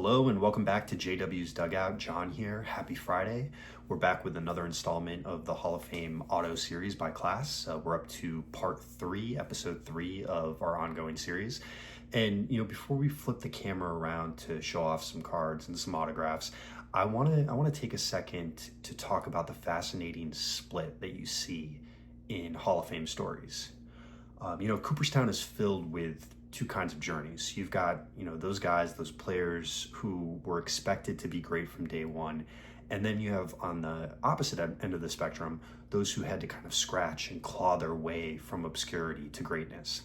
Hello and welcome back to JW's Dugout. John here. Happy Friday. We're back with another installment of the Hall of Fame Auto Series by class. We're up to part 3, episode 3 of our ongoing series. And before we flip the camera around to show off some cards and some autographs, I want to take a second to talk about the fascinating split that you see in Hall of Fame stories. Cooperstown is filled with two kinds of journeys. You've got, those guys, those players who were expected to be great from day one. And then you have on the opposite end of the spectrum, those who had to kind of scratch and claw their way from obscurity to greatness.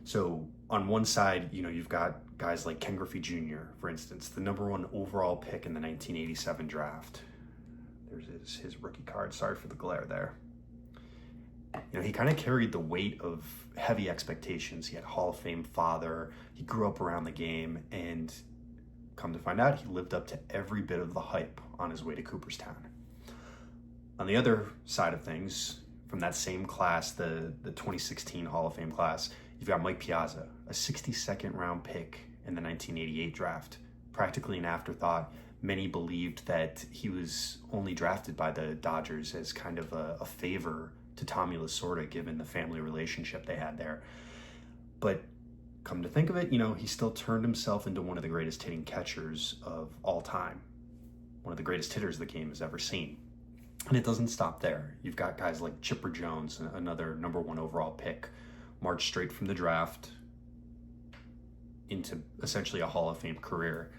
So on one side, you've got guys like Ken Griffey Jr., for instance, the #1 overall pick in the 1987 draft. There's his rookie card. Sorry for the glare there. He kind of carried the weight of heavy expectations. He had a Hall of Fame father. He grew up around the game, and come to find out, he lived up to every bit of the hype on his way to Cooperstown. On the other side of things, from that same class, the 2016 Hall of Fame class, you've got Mike Piazza, a 62nd round pick in the 1988 draft. Practically an afterthought. Many believed that he was only drafted by the Dodgers as kind of a favor to Tommy Lasorda, given the family relationship they had there. But come to think of it, he still turned himself into one of the greatest hitting catchers of all time. One of the greatest hitters the game has ever seen. And it doesn't stop there. You've got guys like Chipper Jones, another #1 overall pick, marched straight from the draft into essentially a Hall of Fame career.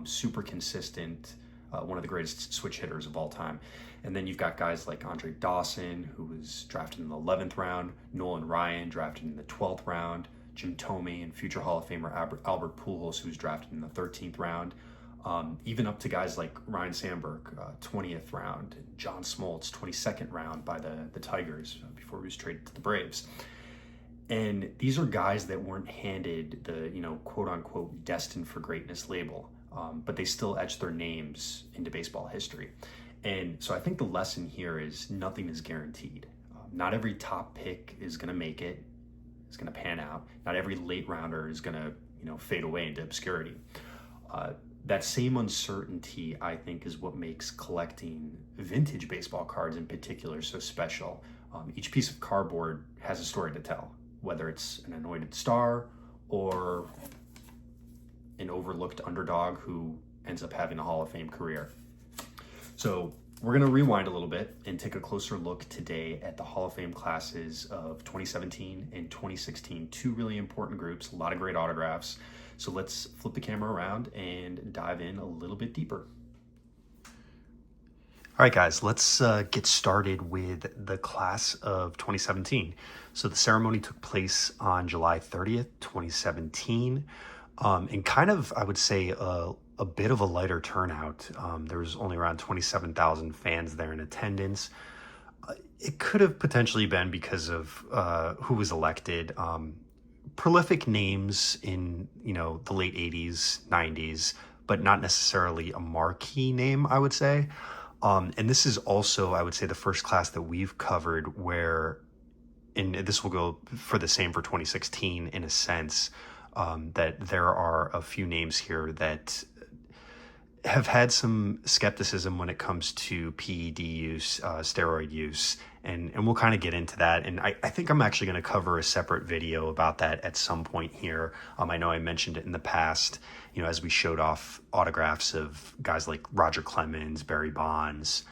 Super consistent, one of the greatest switch hitters of all time. And then you've got guys like Andre Dawson, who was drafted in the 11th round, Nolan Ryan, drafted in the 12th round, Jim Thome, and future Hall of Famer Albert Pujols, who was drafted in the 13th round, even up to guys like Ryan Sandberg, 20th round, John Smoltz, 22nd round by the Tigers before he was traded to the Braves. And these are guys that weren't handed the, quote-unquote destined for greatness label, but they still etched their names into baseball history. And so I think the lesson here is nothing is guaranteed. Not every top pick is going to make it, is going to pan out. Not every late rounder is going to, fade away into obscurity. That same uncertainty, I think, is what makes collecting vintage baseball cards in particular so special. Each piece of cardboard has a story to tell, whether it's an anointed star or an overlooked underdog who ends up having a Hall of Fame career. So we're going to rewind a little bit and take a closer look today at the Hall of Fame classes of 2017 and 2016, two really important groups, a lot of great autographs. So let's flip the camera around and dive in a little bit deeper. All right, guys, let's get started with the class of 2017. So the ceremony took place on July 30th, 2017, and kind of, I would say, a bit of a lighter turnout. There was only around 27,000 fans there in attendance. It could have potentially been because of who was elected. Prolific names in, the late 80s, 90s, but not necessarily a marquee name, I would say. And this is also, I would say, the first class that we've covered where, and this will go for the same for 2016 in a sense, that there are a few names here that have had some skepticism when it comes to PED use, steroid use, and we'll kind of get into that. And I think I'm actually going to cover a separate video about that at some point here. I know I mentioned it in the past, as we showed off autographs of guys like Roger Clemens, Barry Bonds,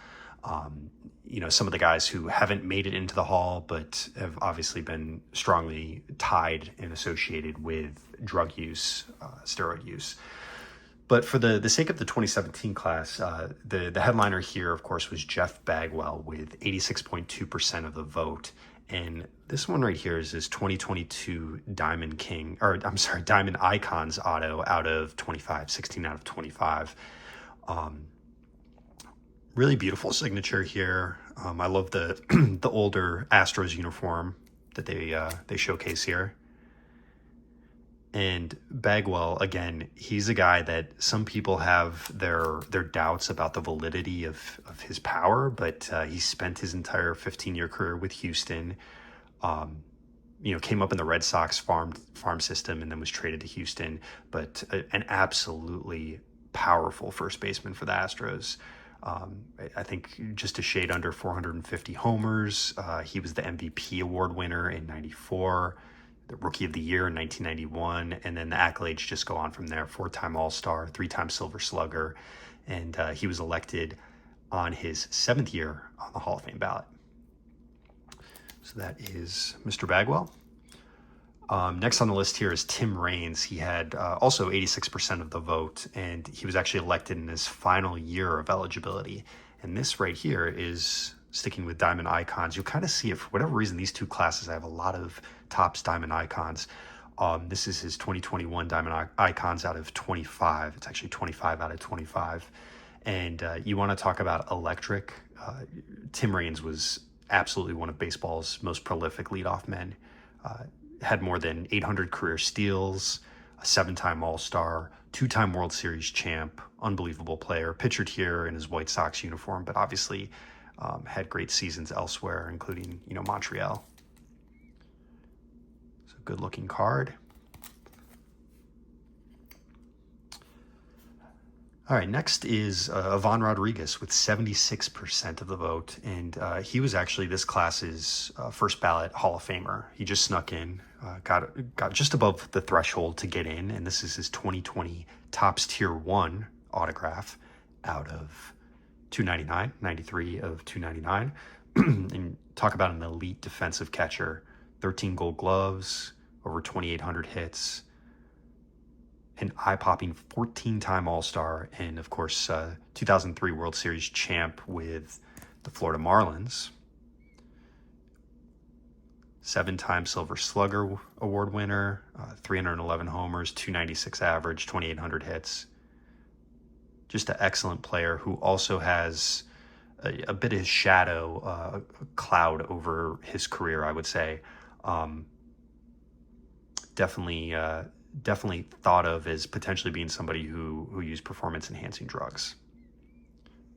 some of the guys who haven't made it into the Hall, but have obviously been strongly tied and associated with drug use, steroid use. But for the sake of the 2017 class, the headliner here, of course, was Jeff Bagwell with 86.2% of the vote. And this one right here is his 2022 Diamond Icons auto out of 25, 16 out of 25. Really beautiful signature here. I love the the older Astros uniform that they showcase here. And Bagwell, again, he's a guy that some people have their doubts about the validity of his power, but he spent his entire 15-year career with Houston. Came up in the Red Sox farm system and then was traded to Houston, but an absolutely powerful first baseman for the Astros. I think just a shade under 450 homers. He was the MVP award winner in '94, the Rookie of the Year in 1991, and then the accolades just go on from there. 4-time All-Star, 3-time Silver Slugger, and he was elected on his 7th year on the Hall of Fame ballot. So that is Mr. Bagwell. Next on the list here is Tim Raines. He had also 86% of the vote, and he was actually elected in his final year of eligibility. And this right here is sticking with Diamond Icons. You'll kind of see it for whatever reason. These two classes, I have a lot of Topps Diamond Icons. This is his 2021 Diamond Icons out of 25. It's actually 25 out of 25. And you want to talk about electric. Tim Raines was absolutely one of baseball's most prolific leadoff men. Had more than 800 career steals, a 7-time All-Star, 2-time World Series champ, unbelievable player, pictured here in his White Sox uniform, but obviously had great seasons elsewhere, including, Montreal. It's a good-looking card. All right, next is Ivan Rodriguez with 76% of the vote, and he was actually this class's first ballot Hall of Famer. He just snuck in, got just above the threshold to get in, and this is his 2020 Topps Tier 1 autograph out of 299, 93 of 299. And talk about an elite defensive catcher, 13 Gold Gloves, over 2,800 hits, an eye-popping 14-time All-Star, and of course 2003 World Series champ with the Florida Marlins. 7-time Silver Slugger Award winner, 311 homers, 296 average, 2,800 hits. Just an excellent player who also has a bit of shadow, cloud over his career, I would say. Definitely thought of as potentially being somebody who used performance-enhancing drugs.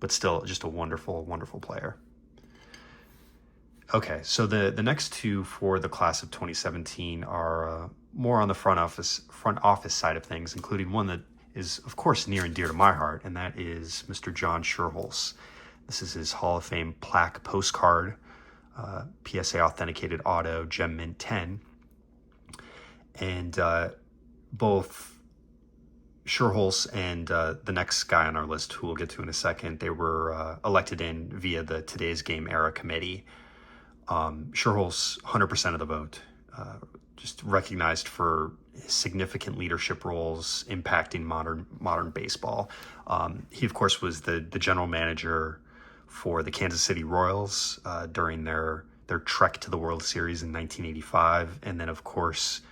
But still, just a wonderful, wonderful player. Okay, so the next two for the class of 2017 are more on the front office side of things, including one that is, of course, near and dear to my heart, and that is Mr. John Schuerholz. This is his Hall of Fame plaque postcard, PSA authenticated auto, Gem Mint 10. And both Schuerholz and the next guy on our list, who we'll get to in a second, they were elected in via the Today's Game Era Committee. Schuerholz, 100% of the vote, just recognized for significant leadership roles impacting modern baseball. He, of course, was the general manager for the Kansas City Royals during their trek to the World Series in 1985, and then, of course,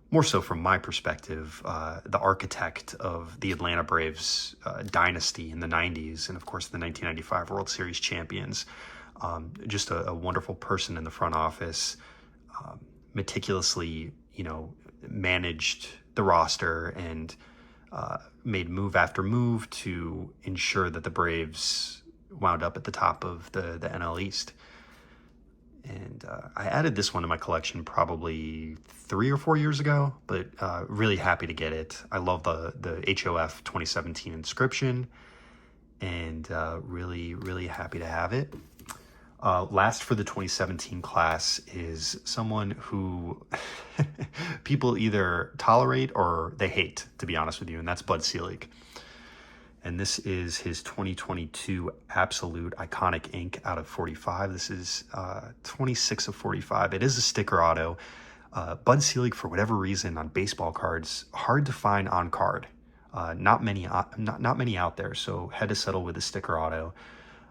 more so from my perspective, the architect of the Atlanta Braves dynasty in the 90s, and of course the 1995 World Series champions. Just a wonderful person in the front office, meticulously, managed the roster and made move after move to ensure that the Braves wound up at the top of the NL East. And I added this one to my collection probably 3 or 4 years ago, but really happy to get it. I love the HOF 2017 inscription, and really, really happy to have it. Last for the 2017 class is someone who people either tolerate or they hate, to be honest with you, and that's Bud Selig. And this is his 2022 Absolute Iconic Ink out of 45. This is 26 of 45. It is a sticker auto. Bud Selig, for whatever reason, on baseball cards, hard to find on card. Not many out there, so had to settle with a sticker auto.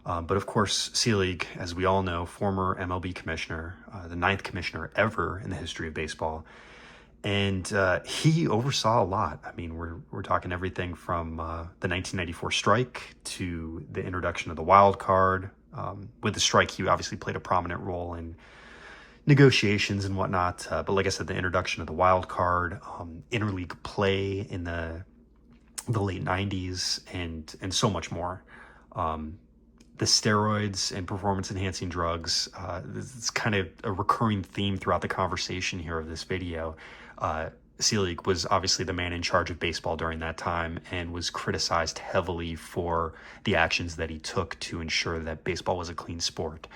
But of course, Selig, as we all know, former MLB commissioner, the 9th commissioner ever in the history of baseball. And he oversaw a lot. I mean, we're talking everything from the 1994 strike to the introduction of the wild card. With the strike, he obviously played a prominent role in negotiations and whatnot. But like I said, the introduction of the wild card, interleague play in the late 90s, and so much more. The steroids and performance-enhancing drugs, it's kind of a recurring theme throughout the conversation here of this video. Selig was obviously the man in charge of baseball during that time and was criticized heavily for the actions that he took to ensure that baseball was a clean sport.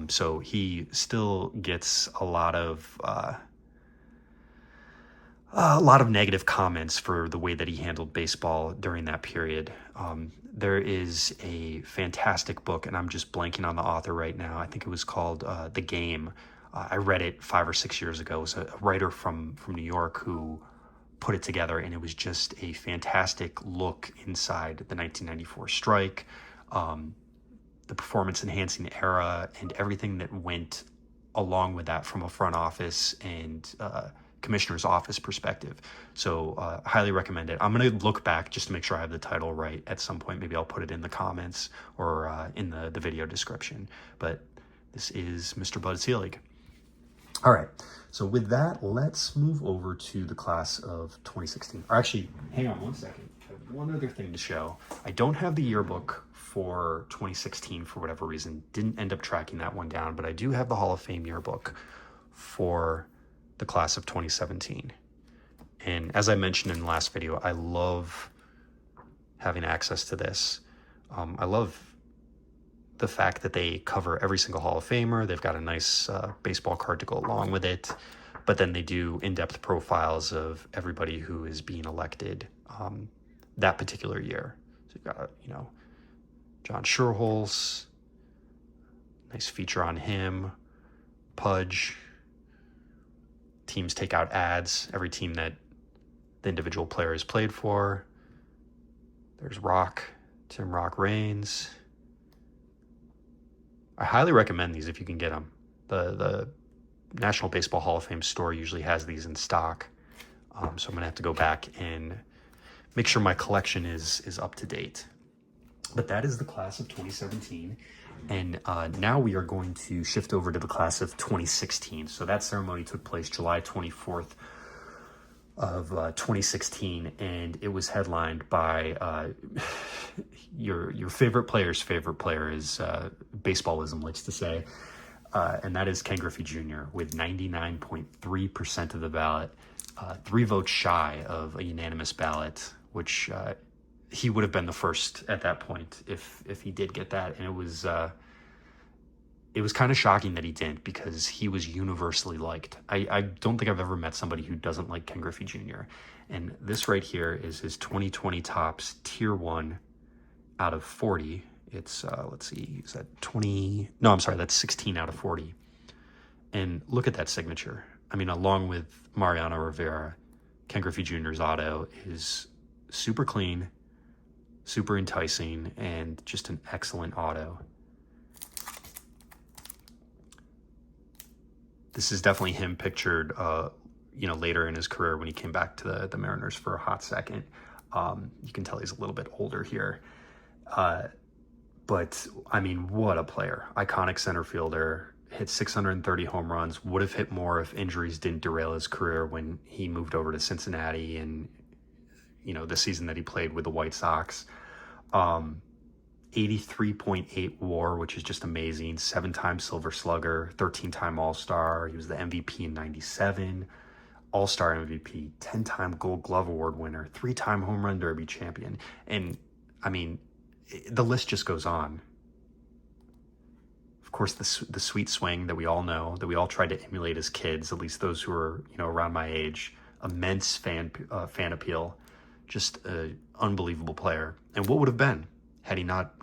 So he still gets a lot of negative comments for the way that he handled baseball during that period. There is a fantastic book, and I'm just blanking on the author right now. I think it was called The Game. I read it 5 or 6 years ago. It was a writer from New York who put it together, and it was just a fantastic look inside the 1994 strike, the performance-enhancing era, and everything that went along with that from a front office and commissioner's office perspective. So highly recommend it. I'm going to look back just to make sure I have the title right at some point. Maybe I'll put it in the comments or in the video description. But this is Mr. Bud Selig. All right. So with that, let's move over to the class of 2016. Or actually, hang on one second. I have one other thing to show. I don't have the yearbook for 2016 for whatever reason. Didn't end up tracking that one down, but I do have the Hall of Fame yearbook for the class of 2017. And as I mentioned in the last video, I love having access to this. I love the fact that they cover every single Hall of Famer. They've got a nice baseball card to go along with it, but then they do in-depth profiles of everybody who is being elected that particular year. So you've got, John Schuerholz, nice feature on him, Pudge. Teams take out ads, every team that the individual player has played for. There's Tim Rock Reigns. I highly recommend these if you can get them. The National Baseball Hall of Fame store usually has these in stock. So I'm going to have to go back and make sure my collection is up to date. But that is the class of 2017. And now we are going to shift over to the class of 2016. So that ceremony took place July 24th of 2016, and it was headlined by your favorite player's favorite player, is baseballism likes to say, and that is Ken Griffey Jr. with 99.3% of the ballot, 3 votes shy of a unanimous ballot, which he would have been the first at that point if he did get that. And it was kind of shocking that he didn't, because he was universally liked. I don't think I've ever met somebody who doesn't like Ken Griffey Jr. And this right here is his 2020 Topps Tier 1 out of 40. It's, let's see, is that 20? No, I'm sorry, that's 16 out of 40. And look at that signature. I mean, along with Mariano Rivera, Ken Griffey Jr.'s auto is super clean, super enticing, and just an excellent auto. This is definitely him pictured, later in his career when he came back to the Mariners for a hot second. You can tell he's a little bit older here. But, I mean, what a player. Iconic center fielder, hit 630 home runs, would have hit more if injuries didn't derail his career when he moved over to Cincinnati and, the season that he played with the White Sox. 83.8 WAR, which is just amazing. 7-time Silver Slugger, 13-time All-Star. He was the MVP in '97, All-Star MVP, 10-time Gold Glove Award winner, 3-time Home Run Derby champion. And, I mean, the list just goes on. Of course, the sweet swing that we all know, that we all tried to emulate as kids, at least those who are, around my age. Immense fan appeal. Just an unbelievable player. And what would have been had he not,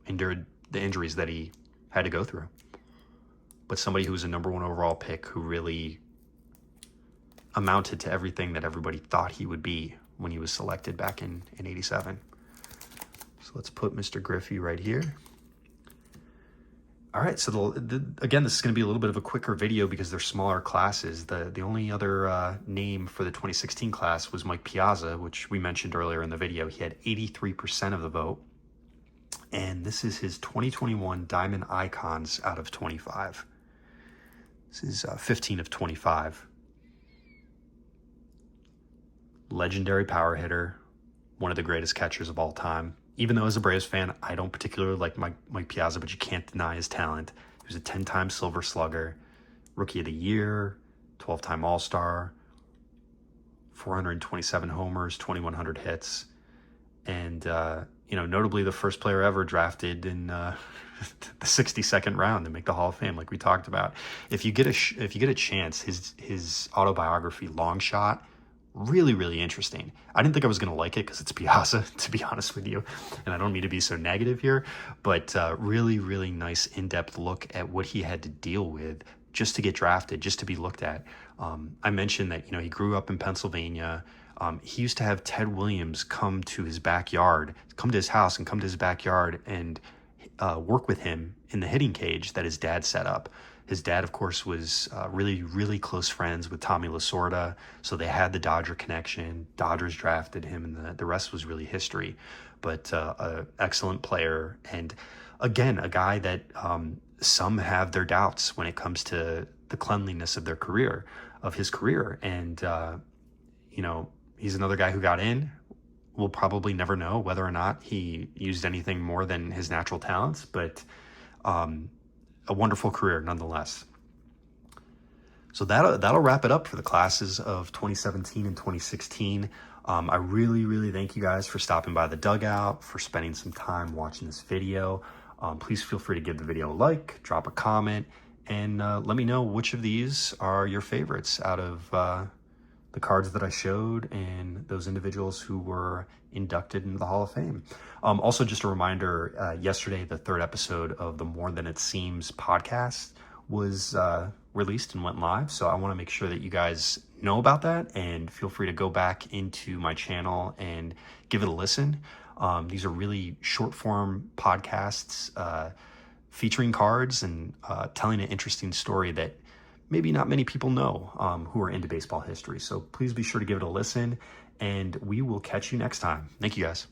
endured the injuries that he had to go through. But somebody who was a number 1 overall pick, who really amounted to everything that everybody thought he would be when he was selected back in '87. So let's put Mr. Griffey right here. All right, so again, this is going to be a little bit of a quicker video because they're smaller classes. The only other name for the 2016 class was Mike Piazza, which we mentioned earlier in the video. He had 83% of the vote. And this is his 2021 Diamond Icons out of 25. This is 15 of 25. Legendary power hitter, one of the greatest catchers of all time. Even though as a Braves fan, I don't particularly like Mike Piazza, but you can't deny his talent. He was a 10-time Silver Slugger, Rookie of the Year, 12-time All-Star, 427 homers, 2,100 hits. And, notably the first player ever drafted in the 62nd round to make the Hall of Fame, like we talked about. If you get a chance, his autobiography, Longshot, really, really interesting. I didn't think I was going to like it because it's Piazza, to be honest with you. And I don't mean to be so negative here, but really, really nice in-depth look at what he had to deal with just to get drafted, just to be looked at. I mentioned that, he grew up in Pennsylvania. He used to have Ted Williams come to his house and come to his backyard and work with him in the hitting cage that his dad set up. His dad, of course, was really, really close friends with Tommy Lasorda, so they had the Dodger connection. Dodgers drafted him, and the rest was really history. But an excellent player, and again, a guy that some have their doubts when it comes to the cleanliness of his career. And, he's another guy who got in. We'll probably never know whether or not he used anything more than his natural talents, but a wonderful career nonetheless. So that'll wrap it up for the classes of 2017 and 2016. I really, really thank you guys for stopping by the dugout, for spending some time watching this video. Please feel free to give the video a like, drop a comment, and let me know which of these are your favorites out of the cards that I showed and those individuals who were inducted into the Hall of Fame. Also, just a reminder, yesterday, the third episode of the More Than It Seems podcast was released and went live. So I want to make sure that you guys know about that and feel free to go back into my channel and give it a listen. These are really short form podcasts featuring cards and telling an interesting story that maybe not many people know who are into baseball history. So please be sure to give it a listen, and we will catch you next time. Thank you, guys.